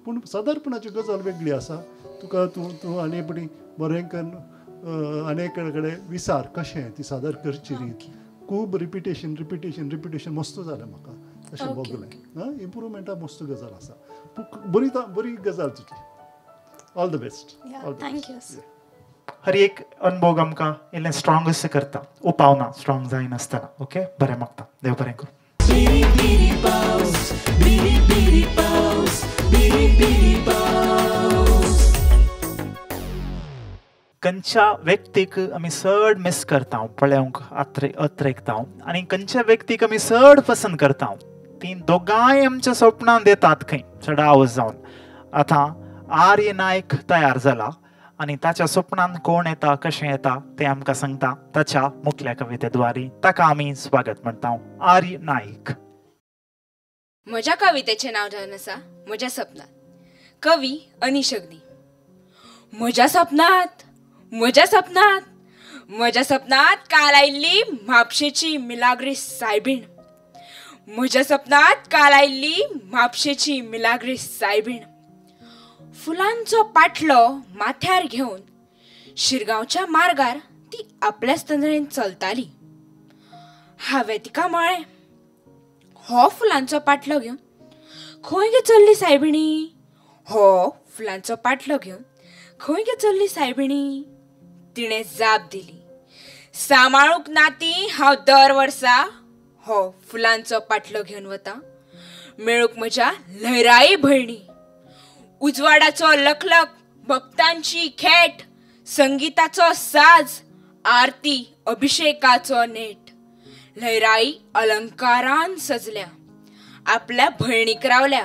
पूण सादारणपणाची गजाल वेगळी आसा तुका तूं आनी बरी बरें करून अनेक कडेन विचार कशें ती सादर करची रीत खूब रिपिटेशन मस्त जालें म्हाका तशें भोगलें इम्प्रुवमेंटा मस्त गजाल आसा बरी गजाल तुजी ऑल द बेस्ट थँक्यू हर एक अनुभव आमकां इल्लें स्ट्रॉंग अशें करता पावना स्ट्रॉंग जायनासतना ओके बरें मागता देव बरें करूं Biri biri paus, biri biri paus, biri biri paus. खंयच्या व्यक्तीक आमी चड मिस करता पळोवंक अत्रेकता आनी खंयच्या व्यक्तीक आमी चड पसंद करता ती दोगांय आमच्या स्वप्नांत येतात खंय चडाव जावन आतां आर्य नायक तयार जाला आनी ताच्या स्वप्नांत कोण येता कशें येता तें आमकां सांगता ताच्या मुखल्या कवितेद्वारे ताका आमी स्वागत म्हणटा आर्य नायक. म्हज्या कवितेचें नांव जावन आसा म्हज्या सपनांत. कवी अनीश अग्नी. म्हज्या सपनांत म्हज्या सपनांत म्हज्या सपनांत काल आयिल्ली म्हापशेची मिलाग्रीस सायबीण. म्हज्या सपनांत काल आयिल्ली म्हापशेची मिलाग्रीस सायबीण. फुलांचो पाटलो माथ्यार घेवन शिरगांवच्या मार्गार ती आपल्याच तंद्रेन चलताली. हांवें तिका म्हळें, हो फुलांचो पाटलो घेवन खंय गे चल्ली सायबिणी? हो फुलांचो पाटलो घेवन खंय गे चल्ली सायबिणी? तिणें जाप दिली, सांबाळूंक नाती हांव दर वर्सा हो फुलांचो पाटलो घेवन वता. मेळूंक म्हज्या लहराई भयणी. उजवाडाचो लखलख, भक्तांची खेट, संगीताचो साज, आरती अभिषेकाचो नेट. लहराई अलंकारान सजल्या, आपल्या भयणीक रावल्या.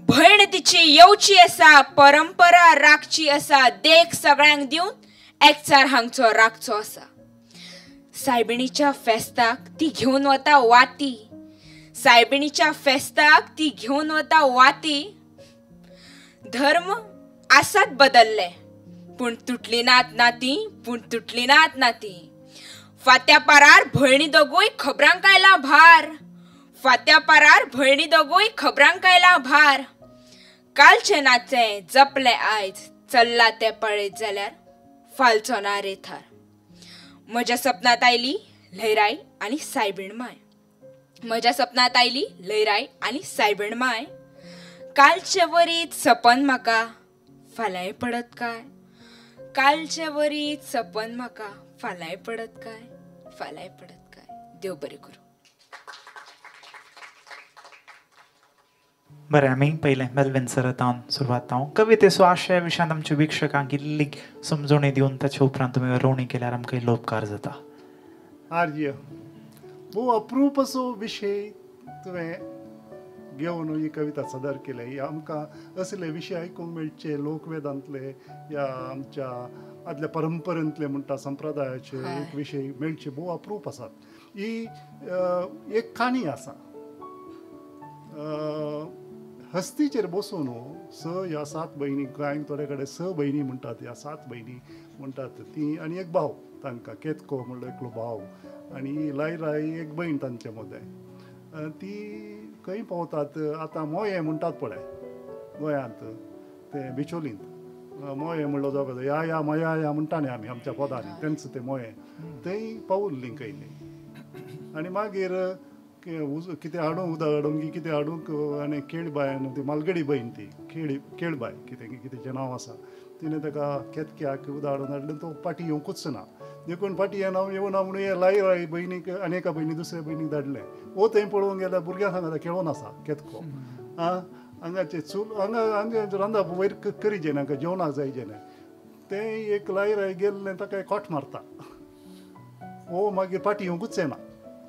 भयण तिची येवची आसा, परंपरा राखची आसा, देख सगळ्यांक दिवन एकचार हांगचो राखचो आसा. सायबिणीच्या फेस्ताक ती घेवन वता वाती. सायबिणीच्या फेस्ताक ती घेवन वता वाती. धर्म आसात बदलले पूण तुटली नात नाती, पूण तुटली नात नाती. फात्या पारार भयणी दोगूय खबरांक आयला भार. फात्या पारार भयणी दोगूय खबरांक आयला भार. कालचे नाचे जपले आयज, चल्ला ते पळयत जाल्यार फालचो ना रे थार. म्हज्या सपनांत आयली लहराई आनी सायबीण माय. म्हज्या सपनांत आयली लहराई आनी सायबीण माय. कालचे वरीत सपन म्हाका फाल्याय पडत काय. कालचे वरीत सपन म्हाका फाल्याय पडत काय, फाल्याय पडत काय. देव बरें करूं. बरें आमी पयलें मेल्विन सरातावन सुरवात हांव कवितेचो आशय विशयांत आमच्या विक्षकांक इल्ली समजोणी दिवन ताचे उपरांत तुमी रोवणी केल्यार आमकां इल्लो उपकार जाता. आर्य भोव अप्रूप असो विशय तुवें घेवन ही कविता सादर केली. आमकां असले विशय आयकूंक मेळचे लोकवेदांतले या आमच्या आदल्या परंपरेंतले म्हणटा संप्रदायाचे एक विशय मेळचे भोव अप्रूप आसात. ही एक काणी आसा. हस्तीचेर बसून ह्या 7 भयणी, कांय थोडे कडेन 6 भयणी म्हणटात, ह्या 7 भयणी म्हणटात ती, आनी एक भाव तांकां केतको म्हणलो एकलो भाव, आनी लायराई एक भयण तांचे मदें. ती खंय पावतात आतां मोये म्हणटात पळय गोंयांत ते बिचोलींत मोये म्हणलो जावं या या मया या म्हणटा न्ही आमी आमच्या पदांनी, तेंच ते मोये थंय पावल्लीं खंय. आनी मागीर कितें हाडूंक उदक हाडूंक कितें हाडूंक आनी केळबायन ती मालगडी भयण ती केळबाय कितेंचें नांव आसा, तिणें ताका केतक्याक उदक हाडून हाडलें. तो पाटी येवंकूच ना. देखून पाटी येवना म्हणून हे लायराई भयणीक आनी एका भयणी दुसऱ्या भयणीक धाडलें. वो थंय पळोवंक गेल्यार भुरग्यांक हांगा खेळोन आसा केतको. हांगाचे चूल हांगा रांदप वयर करीचें न्हय, जेवणाक जायचें न्हय. तें एक लायराई गेल्लें ताका खोट मारता. वो मागीर पाटी येवंकूच येना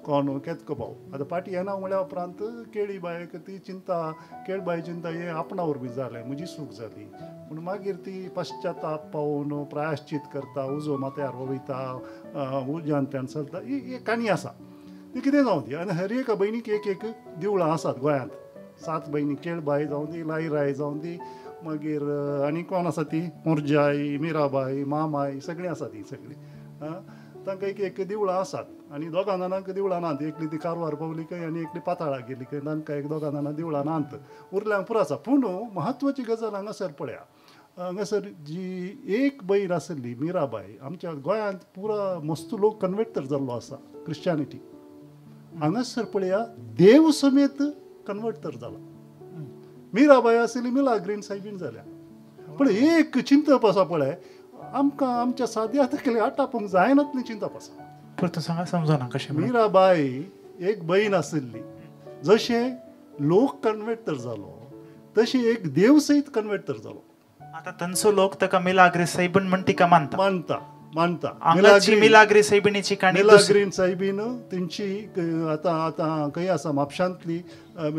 कोण केतको भाव. आतां पाटी येना म्हळ्या उपरांत केळी बायक ती चिंता, केळबाई चिंता हे आपणा वरवीं जालें, म्हजी चूक जाली पूण मागीर ती पश्चाताप पावून प्रायश्चीत करता, उजो माथ्यार वयता, उज्यांतल्यान चलता. ही काणी आसा. ती कितें जावं दी. आनी हर एका भयणीक एक एक देवळां आसात गोंयांत. 7 भयणी, केळबाई जावं दी, लायराई जावं दी, मागीर आनी कोण आसा ती मोरजाई, मिराबाई, मामाई सगळीं आसा ती सगळीं. तांकां एक एक देवळां आसात. आनी दोगां जाणांक देवळां नात. एकली ती कारवार पावली खंय आनी एकली पाताळाक गेली खंय. तांकां एक दोगां जाणां देवळां नात. उरल्यांक पुरो आसा. पूण म्हत्वाची गजाल हांगासर पळया. हांगासर जी एक भयण आसली मिराबाई, आमच्या गोंयांत पुरो मस्त लोक कन्वर्ट तर जाल्लो आसा क्रिश्चॅनिटी. हांगासर पळया देव समेत कन्वर्ट तर जाला. मीराबाई आसली मिलाग्रीन सायबीण जाल्या. पण एक चिंतप आसा पळय, आमकां आमच्या साद्या तकले आटापूंक जायनात न्ही चिंतप आसा. परत सांगा समजना कशें. मीराबाई एक बहीण आसली. जशें लोक कन्वर्ट तर जालो तशी एक देव सहित कन्वर्ट तर जालो. आता तंचो लोक ताका मिलाग्री सायबीण म्हण तिका मानता. मानता. मिलाग्री सायबिणीची काणी. मिलाग्रीन सायबीन तेंची आतां खंय आसा म्हापशांतली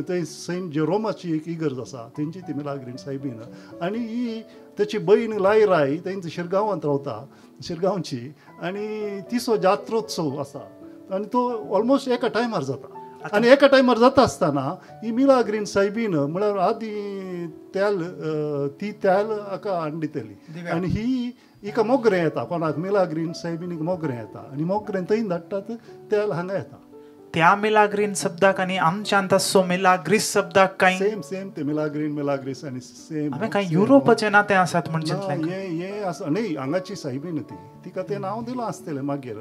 थंय सेंट जेरोमाची एक इगर्ज आसा, तेंची ती मिलाग्रीन सायबीन. आनी ही तेची बहीण लायराय तेंची शिरगांवांत रावता, शिरगांवची. आनी तिचो जात्रोत्सव आसा आनी तो ऑलमोस्ट एका टायमार जाता. आनी एका टायमार जाता आसतना ही मिलाग्रीन सायबीन म्हळ्यार आदी ती तेल हाका हाडून दितली. आनी हिका मोगरें येता, कोणाक मिलाग्रीन सायबीनीक मोगरें येता आनी मोगरें थंय धाडटात, तेल हांगा येता. त्या मिलाग्रीन शब्दाक आनी आमच्यान तसो मिलाग्रीस शब्दाक कांय सेम ते मिलाग्रीस आनी सेम. हांवें कांय युरोपाचे नाते आसात म्हणजे हे आसा न्ही. हांगाची सायबीन तिका तें नांव दिलां आसतलें मागीर.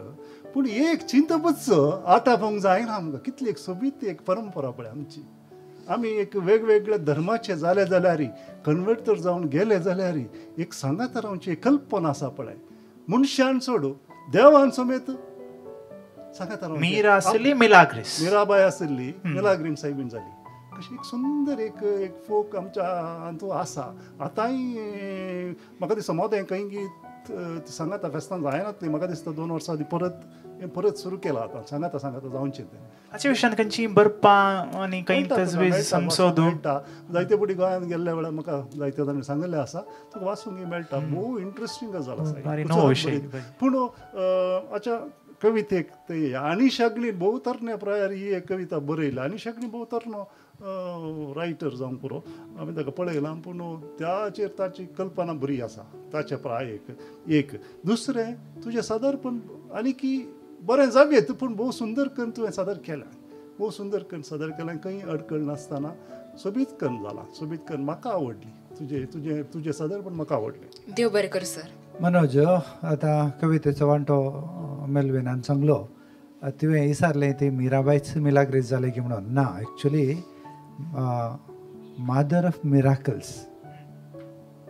पूण एक चिंतपूच आटापूंक जायना आमकां. कितली एक सोबीत एक परंपरा पळय आमची. आमी एक वेगवेगळ्या धर्माचे जाले जाल्यार, कन्वर्ट तर जावन गेले जाल्यार एक सांगा तर आमची कल्पना आसा पळय, मनशान सोडू देवान समेत सांगा तर. मीरा आसली मिलाग्रीस, मीराबाई आसली मिलाग्रीन सायबीन जाली. कशी एक सुंदर एक फोक आमच्या हातूंत आसा. आतांय म्हाका दिसता मोदें खंय गीत सांगाता फेस्तान जायनात. म्हाका दिसता 2 वर्सां परत सुरू केलां आतां. सांगाता जावचें तें. हाचे विशयान खंयची बरपां आनी खंय तजवीज संशोधन जायते फावटी गोंयांत गेल्ल्या वेळार म्हाका जायते जाणांनी सांगलें आसा, तुका वाचूंक मेळटा. भोव इंट्रस्टींग गजाल आसा. पूण हाच्या कवितेक ते आनी शागणी भोव तरण्या प्रायार ही एक कविता बरयल्या. आनी शागणी भोव तरनो रायटर जावं पुरो हांवें ताका पळयलां. पूण त्याचेर ताची कल्पना बरी आसा ताच्या प्रायेक. एक दुसरें तुजें सादरपण आनी की बरें जावेत, पूण भोव सुंदर करून तुवें सादर केलें. भोव सुंदर करून सादर केलें. खंय अडकळ नासतना सोबीत करून जालां. सोबीत करून म्हाका आवडली. तुजें सादरपण म्हाका आवडलें. देव बरें कर सर. मनोज, आतां कवितेचो वांटो मेल्विनान सांगलो. तुवें विचारलें ती मीराबाईच मिलाग्रीस जाले की म्हणून. ना, एक्चुली मदर ऑफ मिराकल्स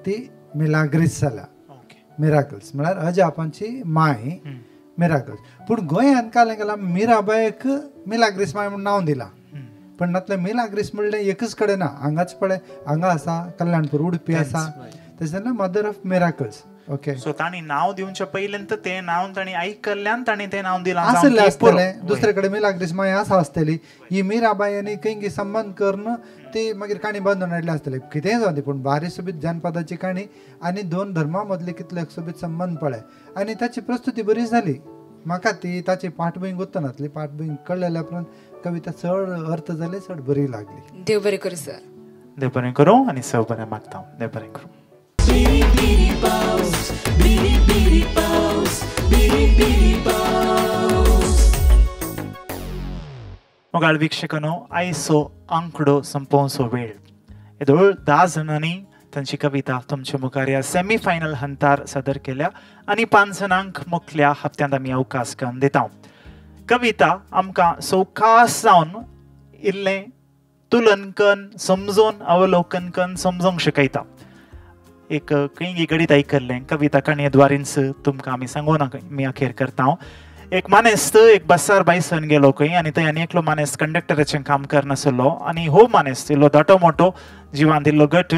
ती मिलाग्रीस जाला. मिराकल्स म्हळ्यार अजापांची माय मिराकल्स. पूण गोंयांत कालें गेलां मीराबायक मिलाग्रीस माय म्हूण नांव दिलां. पण नातले मिलाग्रीस म्हणलें एकच कडेन ना. हांगाच पळय, हांगा आसा कल्याणपूर, उडपी आसा. तेजे तेन्ना mother of miracles. Okay. So तांणी नांव दिवचे पयलींत तें नांव तांणी आयकल्ल्यान तांणी तें नांव दिलां आसलें आसतलें. दुसरे कडेन मिलाग्रीस माय आसा आसतली. ही मीराबाई आनी खंय संबंध करून ती मागीर काणी बांदून हाडली आसतली. कितेंय जावं दी, पूण बारी सोबीत जानपदाची काणी आनी 2 धर्मा मदले कितले सोबीत संबंध पळय. आनी ताची प्रस्तुती बरी जाली. म्हाका ती ताची पाठभूंय गुंतनातली. पाठभूंय कळलेल्या उपरांत कविता चड अर्थ जाले, चड बरी लागली. देव बरें कर सर. देव बरें करूं आनी सव बरें मागता. देव बरें करूं. मोगाळ वीक्षकांनो, आयचो आंकडो संपोवचो वेळ. येदोळ 10 जाणांनी तांची कविता तुमच्या मुखार ह्या सेमी फायनल हंतार सादर केल्या आनी 5 जाणांक मुखल्या हप्त्यांत आमी अवकाश करून दिता. कविता आमकां सवकास जावन इल्लें तुलन करून समजून अवलोकन करून समजूंक शिकयता. एक खंय गडीत आयकल्लें कविता काणयेद्वारींच तुमकां आमी सांगून मी अखेर करता. एक मानेस्त एक बसार बायसन गेलो खंय आनी थंय आनी एकलो मानेस्त कंडक्टराचें काम करनासलो. आनी हो मानेस्त इल्लो धाटो मोठो जिवान दिल्लो गट.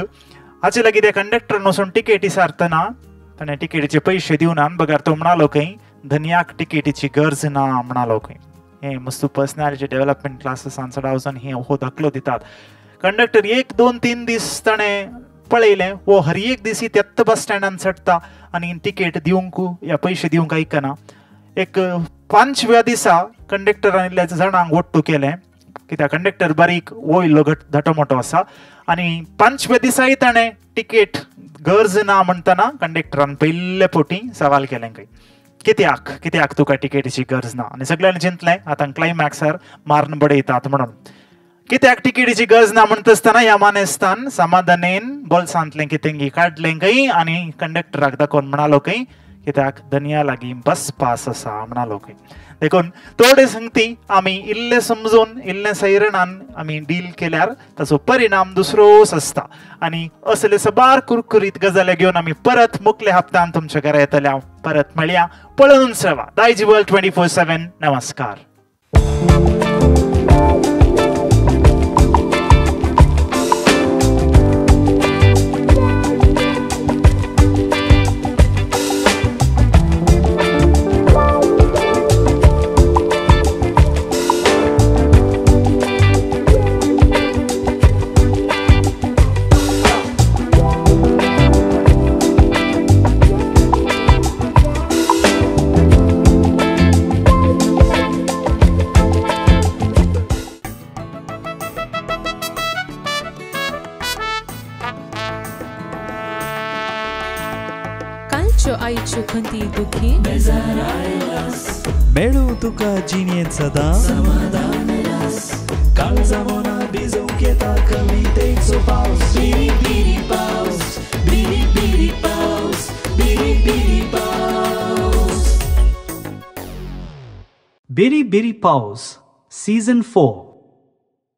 हाचे लागीं त्या कंडक्टरान वचून टिकेटी सारतना ताणें टिकेटीचे पयशे दिवना. बगार तो म्हणालो खंय धन्याक टिकेटीची गरज ना म्हणालो खंय. हे मस्त पर्सनॅलिटी डेव्हलपमेंट क्लासेसान चडाव वचून हे हो दाखलो दितात. कंडक्टर 1, 2, 3 दीस ताणें पळयलें वो हर एक दिसी तेत्त बस स्टँडान चडटा आनी तिकेट दिवंक या पयशे दिवंक आयकना. एक 5व्या दिसा कंडक्टरान इल्ल्या जाणांक वट्टू केलें, कित्याक कंडक्टर बारीक वो इल्लो धाटो मोठो आसा. आनी 5व्या दिसाय ताणें टिकेट गरज ना म्हणटना कंडक्टरान पयले फावटी सवाल केलें खंय कित्याक तुका टिकेटीची गरज ना. आनी सगळ्यांनी चिंतलें आतां क्लायमॅक्सार मारून बडयतात म्हणून. कित्याक टिकेटीची गरज ना म्हणटा आसतना ह्या मानेस्तान समाधानेन बोल्सांतलें कितेंगी काडलें खंय आनी कंडक्टराक दाखोवन म्हणालो खंय कित्याक दनया लागीं बस पास आसा म्हणा लोक देखून थोडे संगती आमी इल्ले समजून इल्ले सैरणान आमी डील केल्यार ताचो परिणाम दुसरोच आसता आनी असले सबार कुरकुरीत गजाली घेवन आमी परत मुखल्या हप्त्यान तुमच्या घरा येतल्या परत मेळया पळोवन रावा दायज वर्ल्ड 24/7 नमस्कार. आईच्यो खंती दुखी मेळू तुका जिणेंत सदां समाधान रस काळजा मोना भिजूंक येता कवितेचो पावस बिरी बिरी पावस बिरी बिरी पावस बिरी बिरी पावस. Biri Biri Paws, Season 4.